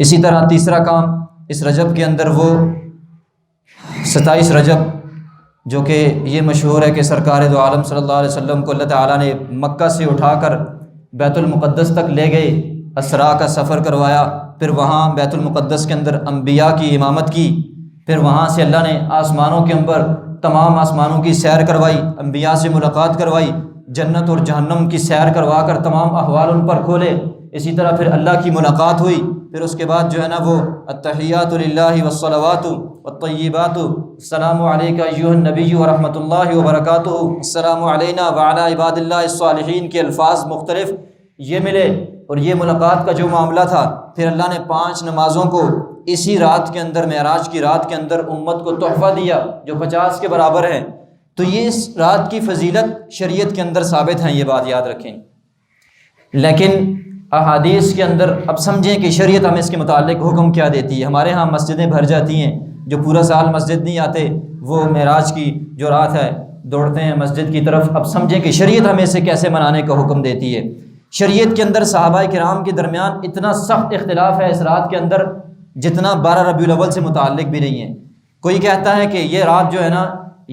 اسی طرح تیسرا کام اس رجب کے اندر وہ 27 رجب جو کہ یہ مشہور ہے کہ سرکار دو عالم صلی اللہ علیہ وسلم کو اللہ تعالیٰ نے مکہ سے اٹھا کر بیت المقدس تک لے گئے، اسرا کا سفر کروایا، پھر وہاں بیت المقدس کے اندر انبیاء کی امامت کی، پھر وہاں سے اللہ نے آسمانوں کے اوپر تمام آسمانوں کی سیر کروائی، انبیاء سے ملاقات کروائی، جنت اور جہنم کی سیر کروا کر تمام احوال ان پر کھولے۔ اسی طرح پھر اللہ کی ملاقات ہوئی، پھر اس کے بعد جو ہے نا وہ التحیات للہ والصلوات والطیبات، السلام علیک ایھا النبی ورحمۃ اللہ وبرکاتہ، السلام علینا وعلی عباد اللہ الصالحین کے الفاظ مختلف یہ ملے۔ اور یہ ملاقات کا جو معاملہ تھا، پھر اللہ نے 5 نمازوں کو اسی رات کے اندر، معراج کی رات کے اندر امت کو تحفہ دیا جو 50 کے برابر ہے۔ تو یہ اس رات کی فضیلت شریعت کے اندر ثابت ہیں، یہ بات یاد رکھیں۔ لیکن احادیث کے اندر اب سمجھیں کہ شریعت ہمیں اس کے متعلق حکم کیا دیتی ہے۔ ہمارے ہاں مسجدیں بھر جاتی ہیں، جو پورا سال مسجد نہیں آتے وہ معراج کی جو رات ہے دوڑتے ہیں مسجد کی طرف۔ اب سمجھیں کہ شریعت ہمیں اسے کیسے منانے کا حکم دیتی ہے۔ شریعت کے اندر صحابہ کرام کے درمیان اتنا سخت اختلاف ہے اس رات کے اندر جتنا 12 ربیع الاول سے متعلق بھی نہیں ہے۔ کوئی کہتا ہے کہ یہ رات جو ہے نا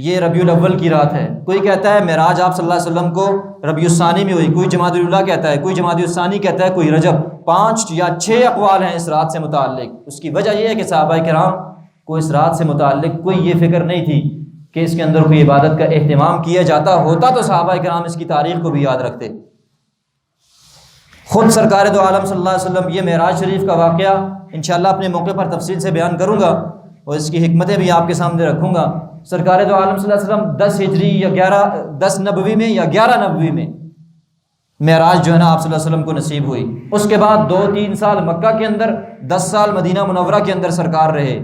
یہ ربیع الاول کی رات ہے، کوئی کہتا ہے معراج آپ صلی اللہ علیہ وسلم کو ربیع الثانی میں ہوئی، کوئی جمادی الاولیٰ کہتا ہے، کوئی جمادی الثانی کہتا ہے، کوئی رجب۔ 5 یا 6 اقوال ہیں اس رات سے متعلق۔ اس کی وجہ یہ ہے کہ صحابہ کرام کو اس رات سے متعلق کوئی یہ فکر نہیں تھی کہ اس کے اندر کوئی عبادت کا اہتمام کیا جاتا ہوتا تو صحابہ کرام اس کی تاریخ کو بھی یاد رکھتے۔ خود سرکار دو عالم صلی اللہ علیہ وسلم یہ معراج شریف کا واقعہ انشاءاللہ اپنے موقع پر تفصیل سے بیان کروں گا اور اس کی حکمتیں بھی آپ کے سامنے رکھوں گا۔ سرکار دو عالم صلی اللہ علیہ وسلم 10 ہجری یا 10 نبوی میں یا 11 نبوی میں معراج جو ہے نا آپ صلی اللہ علیہ وسلم کو نصیب ہوئی۔ اس کے بعد 2-3 سال مکہ کے اندر، 10 سال مدینہ منورہ کے اندر سرکار رہے،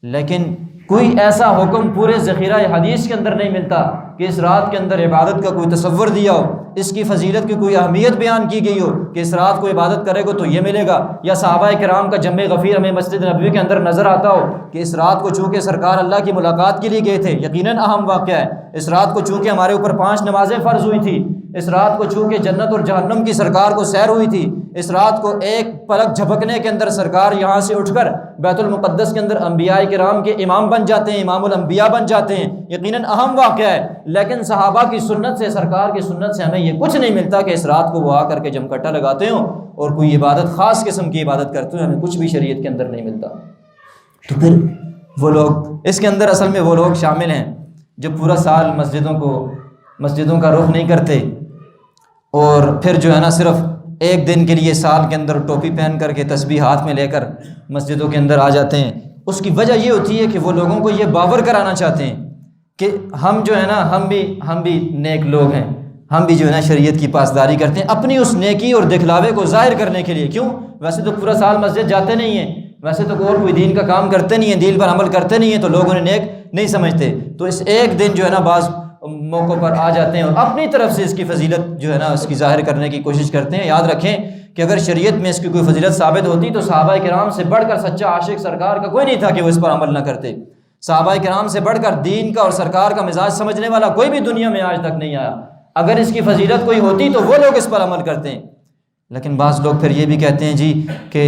لیکن کوئی ایسا حکم پورے ذخیرہ حدیث کے اندر نہیں ملتا کہ اس رات کے اندر عبادت کا کوئی تصور دیا ہو، اس کی فضیلت کی کوئی اہمیت بیان کی گئی ہو کہ اس رات کو عبادت کرے گا تو یہ ملے گا، یا صحابہ کرام کا جمع غفیر ہمیں مسجد نبوی کے اندر نظر آتا ہو کہ اس رات کو چونکہ سرکار اللہ کی ملاقات کے لیے گئے تھے، یقیناً اہم واقعہ ہے۔ اس رات کو چونکہ ہمارے اوپر 5 نمازیں فرض ہوئی تھی، اس رات کو چونکہ جنت اور جہنم کی سرکار کو سیر ہوئی تھی، اس رات کو ایک پلک جھپکنے کے اندر سرکار یہاں سے اٹھ کر بیت المقدس کے اندر انبیاء کرام کے امام بن جاتے ہیں، امام الانبیاء بن جاتے ہیں، یقیناً اہم واقعہ ہے۔ لیکن صحابہ کی سنت سے، سرکار کی سنت سے ہمیں یہ کچھ نہیں ملتا کہ اس رات کو وہ آ کر کے جمکٹا لگاتے ہوں اور کوئی عبادت خاص قسم کی عبادت کرتے ہوں، ہمیں کچھ بھی شریعت کے اندر نہیں ملتا۔ تو پھر وہ لوگ اس کے اندر اصل میں وہ لوگ شامل ہیں جو پورا سال مسجدوں کا رخ نہیں کرتے اور پھر جو ہے نا صرف ایک دن کے لیے سال کے اندر ٹوپی پہن کر کے تسبیح ہاتھ میں لے کر مسجدوں کے اندر آ جاتے ہیں۔ اس کی وجہ یہ ہوتی ہے کہ وہ لوگوں کو یہ باور کرانا چاہتے ہیں کہ ہم جو ہے نا ہم بھی نیک لوگ ہیں، ہم بھی جو ہے نا شریعت کی پاسداری کرتے ہیں، اپنی اس نیکی اور دکھلاوے کو ظاہر کرنے کے لیے۔ کیوں؟ ویسے تو پورا سال مسجد جاتے نہیں ہیں، ویسے تو اور کوئی دین کا کام کرتے نہیں ہیں، دین پر عمل کرتے نہیں ہیں، تو لوگ انہیں نیک نہیں سمجھتے، تو اس ایک دن جو ہے نا بعض موقعوں پر آ جاتے ہیں اور اپنی طرف سے اس کی فضیلت جو ہے نا اس کی ظاہر کرنے کی کوشش کرتے ہیں۔ یاد رکھیں کہ اگر شریعت میں اس کی کوئی فضیلت ثابت ہوتی تو صحابہ کرام سے بڑھ کر سچا عاشق سرکار کا کوئی نہیں تھا کہ وہ اس پر عمل نہ کرتے۔ صحابہ کرام سے بڑھ کر دین کا اور سرکار کا مزاج سمجھنے والا کوئی بھی دنیا میں آج تک نہیں آیا۔ اگر اس کی فضیلت کوئی ہوتی تو وہ لوگ اس پر عمل کرتے ہیں، لیکن بعض لوگ پھر یہ بھی کہتے ہیں جی کہ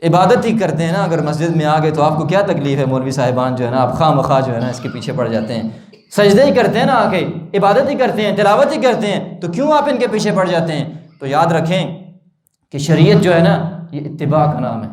عبادت ہی کرتے ہیں نا، اگر مسجد میں آ گئے تو آپ کو کیا تکلیف ہے؟ مولوی صاحبان جو ہے نا آپ خواہ مخواہ جو ہے نا اس کے پیچھے پڑ جاتے ہیں، سجدے ہی کرتے ہیں نا، آ کے عبادت ہی کرتے ہیں، تلاوت ہی کرتے ہیں، تو کیوں آپ ان کے پیچھے پڑ جاتے ہیں؟ تو یاد رکھیں کہ شریعت جو ہے نا یہ اتباع کا نام ہے،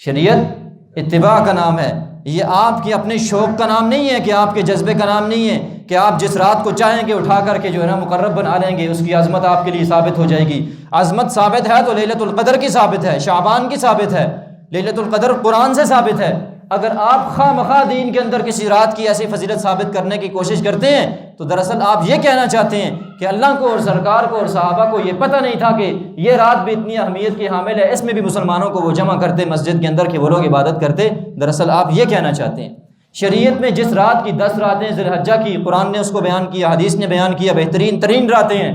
شریعت اتباع کا نام ہے، یہ آپ کے اپنے شوق کا نام نہیں ہے، کہ آپ کے جذبے کا نام نہیں ہے کہ آپ جس رات کو چاہیں گے اٹھا کر کے جو ہے نا مقرب بنا لیں گے، اس کی عظمت آپ کے لیے ثابت ہو جائے گی۔ عظمت ثابت ہے تو لیلۃ القدر کی ثابت ہے، شعبان کی ثابت ہے، لیلۃ القدر قرآن سے ثابت ہے۔ اگر آپ خواہ مخواہ دین کے اندر کسی رات کی ایسی فضیلت ثابت کرنے کی کوشش کرتے ہیں تو دراصل آپ یہ کہنا چاہتے ہیں کہ اللہ کو اور سرکار کو اور صحابہ کو یہ پتہ نہیں تھا کہ یہ رات بھی اتنی اہمیت کی حامل ہے، اس میں بھی مسلمانوں کو وہ جمع کرتے مسجد کے اندر کہ وہ لوگ عبادت کرتے۔ دراصل آپ یہ کہنا چاہتے ہیں شریعت میں جس رات کی 10 راتیں ذی الحجہ کی قرآن نے اس کو بیان کیا، حدیث نے بیان کیا، بہترین ترین راتیں ہیں،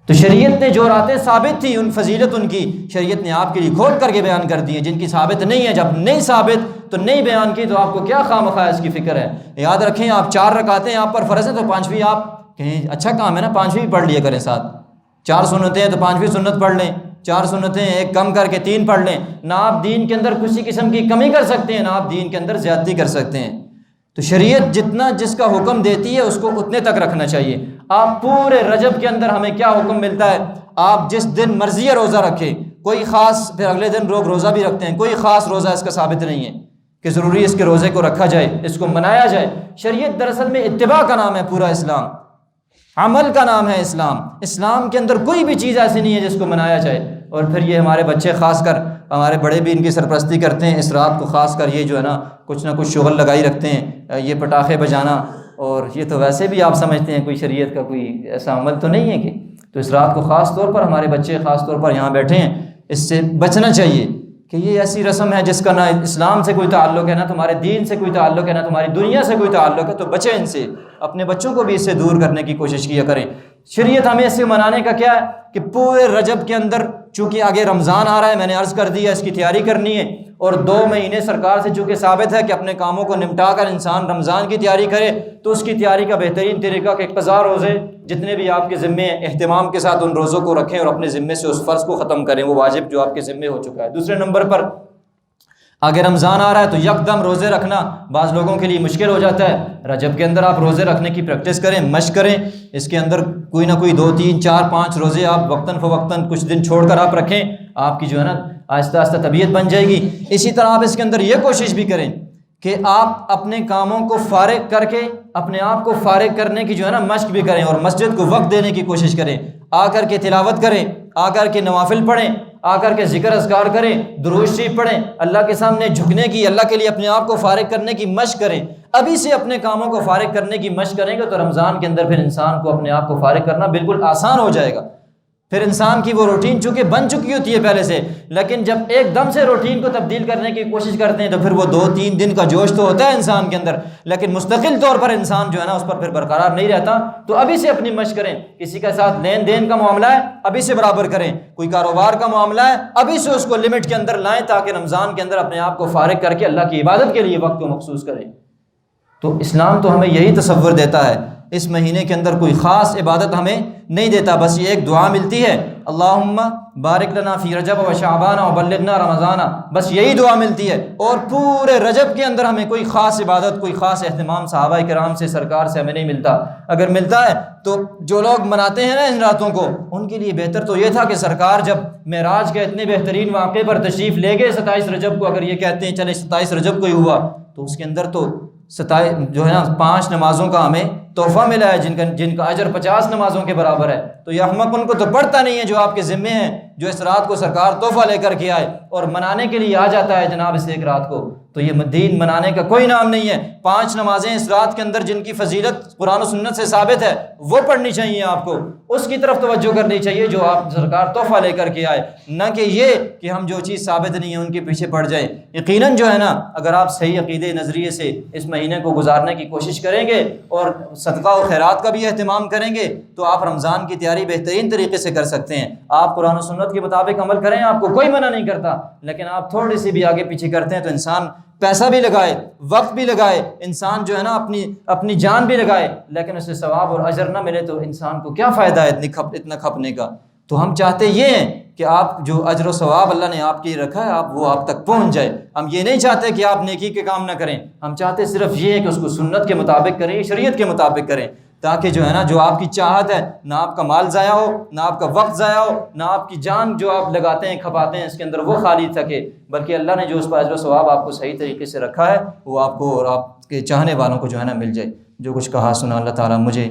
تو شریعت نے جو راتیں ثابت تھی ان فضیلت ان کی شریعت نے آپ کے لیے کھول کر کے بیان کر دی ہے، جن کی ثابت نہیں ہے، جب نہیں ثابت تو نہیں بیان کی تو آپ کو کیا خواہ مخواہ اس کی فکر ہے۔ یاد رکھیں آپ 4 رکعتیں آپ پر فرض ہیں تو 5ویں آپ کہیں اچھا کام ہے نا 5ویں بھی پڑھ لیا کریں ساتھ، 4 سنتیں ہیں تو 5ویں سنت پڑھ لیں، 4 سنتیں ایک کم کر کے 3 پڑھ لیں، نہ آپ دین کے اندر کسی قسم کی کمی کر سکتے ہیں، نہ آپ دین کے اندر زیادتی کر سکتے ہیں۔ تو شریعت جتنا جس کا حکم دیتی ہے اس کو اتنے تک رکھنا چاہیے۔ آپ پورے رجب کے اندر ہمیں کیا حکم ملتا ہے؟ آپ جس دن مرضی ہے روزہ رکھیں، کوئی خاص، پھر اگلے دن لوگ روزہ بھی رکھتے ہیں، کوئی خاص روزہ اس کا ثابت نہیں ہے کہ ضروری اس کے روزے کو رکھا جائے، اس کو منایا جائے۔ شریعت دراصل میں اتباع کا نام ہے، پورا اسلام عمل کا نام ہے۔ اسلام کے اندر کوئی بھی چیز ایسی نہیں ہے جس کو منایا جائے۔ اور پھر یہ ہمارے بچے، خاص کر ہمارے بڑے بھی ان کی سرپرستی کرتے ہیں، اس رات کو خاص کر یہ جو ہے نا کچھ نہ کچھ شغل لگائی رکھتے ہیں، یہ پٹاخے بجانا، اور یہ تو ویسے بھی آپ سمجھتے ہیں کوئی شریعت کا کوئی ایسا عمل تو نہیں ہے کہ، تو اس رات کو خاص طور پر ہمارے بچے خاص طور پر یہاں بیٹھے ہیں، اس سے بچنا چاہیے کہ یہ ایسی رسم ہے جس کا نہ اسلام سے کوئی تعلق ہے، نہ تمہارے دین سے کوئی تعلق ہے، نہ تمہاری دنیا سے کوئی تعلق ہے، تو بچیں ان سے، اپنے بچوں کو بھی اس سے دور کرنے کی کوشش کیا کریں۔ شریعت ہمیں اس سے منانے کا کیا ہے کہ پورے رجب کے اندر، چونکہ آگے رمضان آ رہا ہے، میں نے عرض کر دیا اس کی تیاری کرنی ہے، اور 2 مہینے سرکار سے چونکہ ثابت ہے کہ اپنے کاموں کو نمٹا کر انسان رمضان کی تیاری کرے، تو اس کی تیاری کا بہترین طریقہ کہ قضا روزے جتنے بھی آپ کے ذمے ہیں، اہتمام کے ساتھ ان روزوں کو رکھیں اور اپنے ذمے سے اس فرض کو ختم کریں، وہ واجب جو آپ کے ذمے ہو چکا ہے۔ دوسرے نمبر پر آگے رمضان آ رہا ہے تو یکدم روزے رکھنا بعض لوگوں کے لیے مشکل ہو جاتا ہے۔ رجب کے اندر آپ روزے رکھنے کی پریکٹس کریں، مشق کریں، اس کے اندر کوئی نہ کوئی 2 3 4 5 روزے آپ وقتاً فوقتاً کچھ دن چھوڑ کر آپ رکھیں، آپ کی جو ہے نا آہستہ آہستہ طبیعت بن جائے گی۔ اسی طرح آپ اس کے اندر یہ کوشش بھی کریں کہ آپ اپنے کاموں کو فارغ کر کے اپنے آپ کو فارغ کرنے کی جو ہے نا مشق بھی کریں، اور مسجد کو وقت دینے کی کوشش کریں، آ کر کے تلاوت کریں، آ کر کے نوافل پڑھیں، آ کر کے ذکر اذکار کریں، درود شریف پڑھیں، اللہ کے سامنے جھکنے کی، اللہ کے لیے اپنے آپ کو فارغ کرنے کی مشق کریں۔ ابھی سے اپنے کاموں کو فارغ کرنے کی مشق کریں گے تو رمضان کے اندر پھر انسان کو اپنے آپ کو فارغ کرنا بالکل آسان ہو جائے گا۔ پھر انسان کی وہ روٹین چونکہ بن چکی ہوتی ہے پہلے سے، لیکن جب ایک دم سے روٹین کو تبدیل کرنے کی کوشش کرتے ہیں تو پھر وہ 2 3 دن کا جوش تو ہوتا ہے انسان کے اندر، لیکن مستقل طور پر انسان جو ہے نا اس پر پھر برقرار نہیں رہتا۔ تو ابھی سے اپنی مشق کریں، کسی کے ساتھ لین دین کا معاملہ ہے ابھی سے برابر کریں، کوئی کاروبار کا معاملہ ہے ابھی سے اس کو لمٹ کے اندر لائیں، تاکہ رمضان کے اندر اپنے آپ کو فارغ کر کے اللہ کی عبادت کے لیے وقت کو مخصوص کریں۔ تو اسلام تو ہمیں یہی تصور دیتا ہے، اس مہینے کے اندر کوئی خاص عبادت ہمیں نہیں دیتا، بس یہ ایک دعا ملتی ہے، اللہم بارک لنا فی رجب و شعبان و بلغنا رمضان، بس یہی دعا ملتی ہے۔ اور پورے رجب کے اندر ہمیں کوئی خاص عبادت، کوئی خاص اہتمام صحابہ کرام سے، سرکار سے ہمیں نہیں ملتا۔ اگر ملتا ہے تو جو لوگ مناتے ہیں نا ان راتوں کو، ان کے لیے بہتر تو یہ تھا کہ سرکار جب معراج کے اتنے بہترین واقعے پر تشریف لے گئے 27 رجب کو، اگر یہ کہتے ہیں چلے 27 رجب کو ہی ہوا، تو اس کے اندر تو 27 جو ہے نا 5 نمازوں کا ہمیں تحفہ ملا ہے، جن کا اجر 50 نمازوں کے برابر ہے۔ تو یہ احمق ان کو تو پڑھتا نہیں ہے جو آپ کے ذمے ہیں، جو اس رات کو سرکار تحفہ لے کر کے آئے اور منانے کے لیے آ جاتا ہے جناب اس ایک رات کو، تو یہ دین منانے کا کوئی نام نہیں ہے۔ 5 نمازیں اس رات کے اندر جن کی فضیلت قرآن و سنت سے ثابت ہے وہ پڑھنی چاہیے آپ کو، اس کی طرف توجہ کرنی چاہیے جو آپ سرکار تحفہ لے کر کے آئے، نہ کہ یہ کہ ہم جو چیز ثابت نہیں ہے ان کے پیچھے پڑ جائیں۔ یقیناً جو ہے نا اگر آپ صحیح عقیدے نظریے سے اس مہینے کو گزارنے کی کوشش کریں گے اور صدقہ و خیرات کا بھی اہتمام کریں گے تو آپ رمضان کی تیاری بہترین طریقے سے کر سکتے ہیں۔ آپ قرآن و سنت کے مطابق عمل کریں، آپ کو کوئی منع نہیں کرتا، لیکن آپ تھوڑی سی بھی آگے پیچھے کرتے ہیں تو انسان پیسہ بھی لگائے، وقت بھی لگائے، انسان جو ہے نا اپنی جان بھی لگائے، لیکن اسے ثواب اور اجر نہ ملے تو انسان کو کیا فائدہ ہے اتنا کھپنے کا۔ تو ہم چاہتے یہ ہیں کہ آپ جو اجر و ثواب اللہ نے آپ کے لیے رکھا ہے وہ آپ تک پہنچ جائے۔ ہم یہ نہیں چاہتے کہ آپ نیکی کے کام نہ کریں، ہم چاہتے صرف یہ ہے کہ اس کو سنت کے مطابق کریں، شریعت کے مطابق کریں، تاکہ جو ہے نا جو آپ کی چاہت ہے، نہ آپ کا مال ضائع ہو، نہ آپ کا وقت ضائع ہو، نہ آپ کی جان جو آپ لگاتے ہیں کھپاتے ہیں اس کے اندر وہ خالی تھکے، بلکہ اللہ نے جو اس پر اجر و ثواب آپ کو صحیح طریقے سے رکھا ہے وہ آپ کو اور آپ کے چاہنے والوں کو جو ہے نا مل جائے۔ جو کچھ کہا سنا اللہ تعالیٰ مجھے